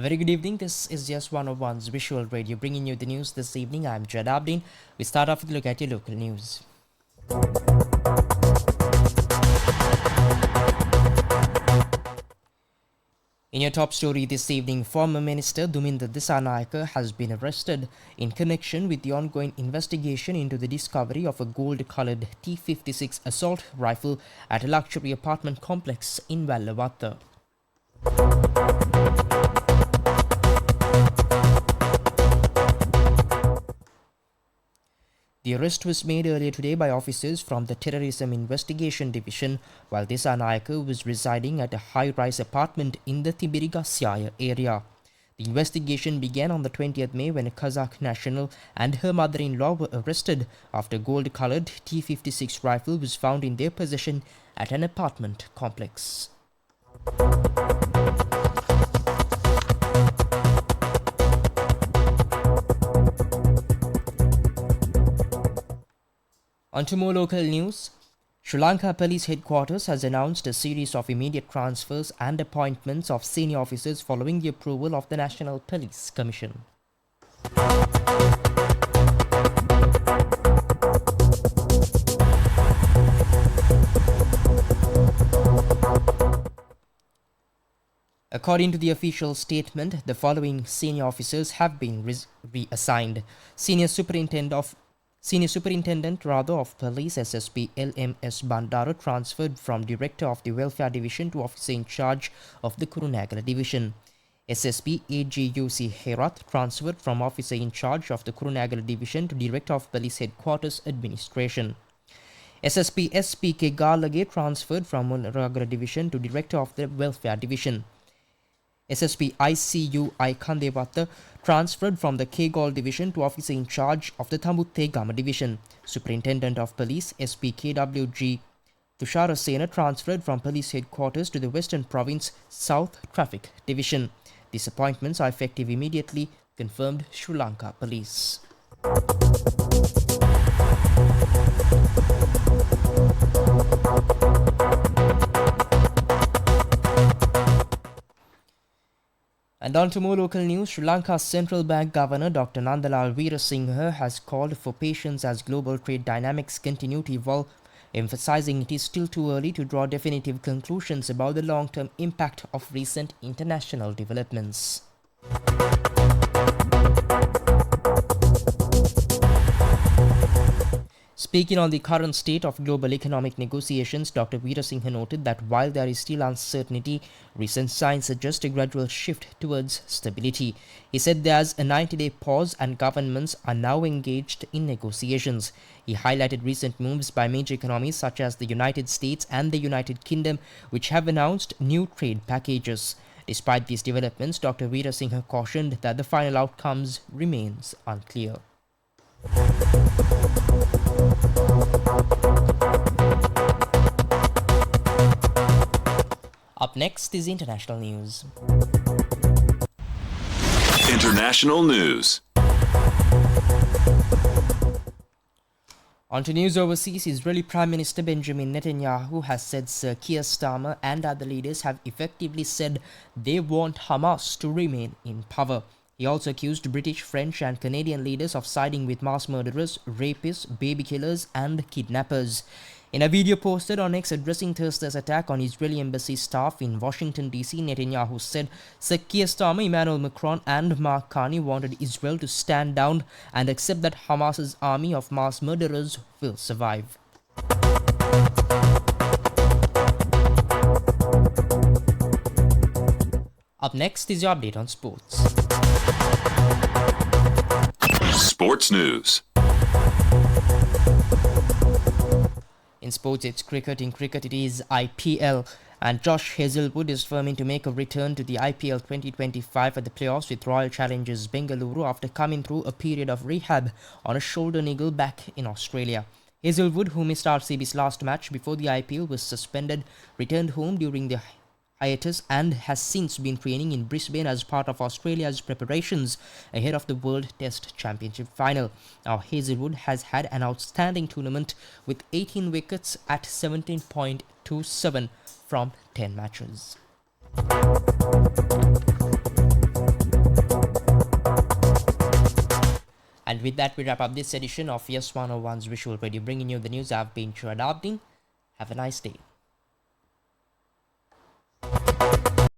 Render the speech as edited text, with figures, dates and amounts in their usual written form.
A very good evening. This is YES101's Visual Radio bringing you the news this evening. I'm Jed Abdin. We start off with a look at your local news. In your top story this evening, former Minister Duminda Dissanayake has been arrested in connection with the ongoing investigation into the discovery of a gold-coloured T-56 assault rifle at a luxury apartment complex in Vallavatta. The arrest was made earlier today by officers from the Terrorism Investigation Division while Dissanayake was residing at a high-rise apartment in the Tibirigasyaya area. The investigation began on the 20th May when a Kazakh national and her mother-in-law were arrested after a gold-coloured T-56 rifle was found in their possession at an apartment complex. On to more local news. Sri Lanka Police Headquarters has announced a series of immediate transfers and appointments of senior officers following the approval of the National Police Commission. According to the official statement, the following senior officers have been reassigned. Senior Superintendent of Police SSP LMS Bandara transferred from Director of the Welfare Division to Officer in charge of the Kurunegala Division. SSP AGUC Herat transferred from Officer in charge of the Kurunegala Division to Director of Police Headquarters Administration. SSP SPK Galage transferred from Munaragara Division to Director of the Welfare Division. SSP ICU Kandewata transferred from the Kegol Division to Officer in charge of the Tambutegama Division. Superintendent of Police SP KWG Tushara Sena transferred from Police Headquarters to the Western Province South Traffic Division. These appointments are effective immediately, confirmed Sri Lanka Police. And on to more local news, Sri Lanka's Central Bank Governor Dr. Nandalal Weerasinghe has called for patience as global trade dynamics continue to evolve, emphasizing it is still too early to draw definitive conclusions about the long-term impact of recent international developments. Speaking on the current state of global economic negotiations, Dr. Weerasinghe noted that while there is still uncertainty, recent signs suggest a gradual shift towards stability. He said there's a 90-day pause and governments are now engaged in negotiations. He highlighted recent moves by major economies such as the United States and the United Kingdom, which have announced new trade packages. Despite these developments, Dr. Weerasinghe cautioned that the final outcomes remains unclear. Up next is international news. International news. On to news overseas, Israeli Prime Minister Benjamin Netanyahu has said Sir Keir Starmer and other leaders have effectively said they want Hamas to remain in power. He also accused British, French and Canadian leaders of siding with mass murderers, rapists, baby killers and kidnappers. In a video posted on X addressing Thursday's attack on Israeli embassy staff in Washington, D.C., Netanyahu said Sir Keir Starmer, Emmanuel Macron and Mark Carney wanted Israel to stand down and accept that Hamas's army of mass murderers will survive. Up next is your update on sports. Sports news. In sports, it's cricket. In cricket, it is IPL. And Josh Hazlewood is firming to make a return to the IPL 2025 at the playoffs with Royal Challengers Bengaluru after coming through a period of rehab on a shoulder niggle back in Australia. Hazlewood, who missed RCB's last match before the IPL was suspended, returned home during the hiatus and has since been training in Brisbane as part of Australia's preparations ahead of the World Test Championship final. Now, Hazlewood has had an outstanding tournament with 18 wickets at 17.27 from 10 matches. And with that, we wrap up this edition of YES101's Visual Radio, bringing you the news. I've been Shuad Abdin. Have a nice day.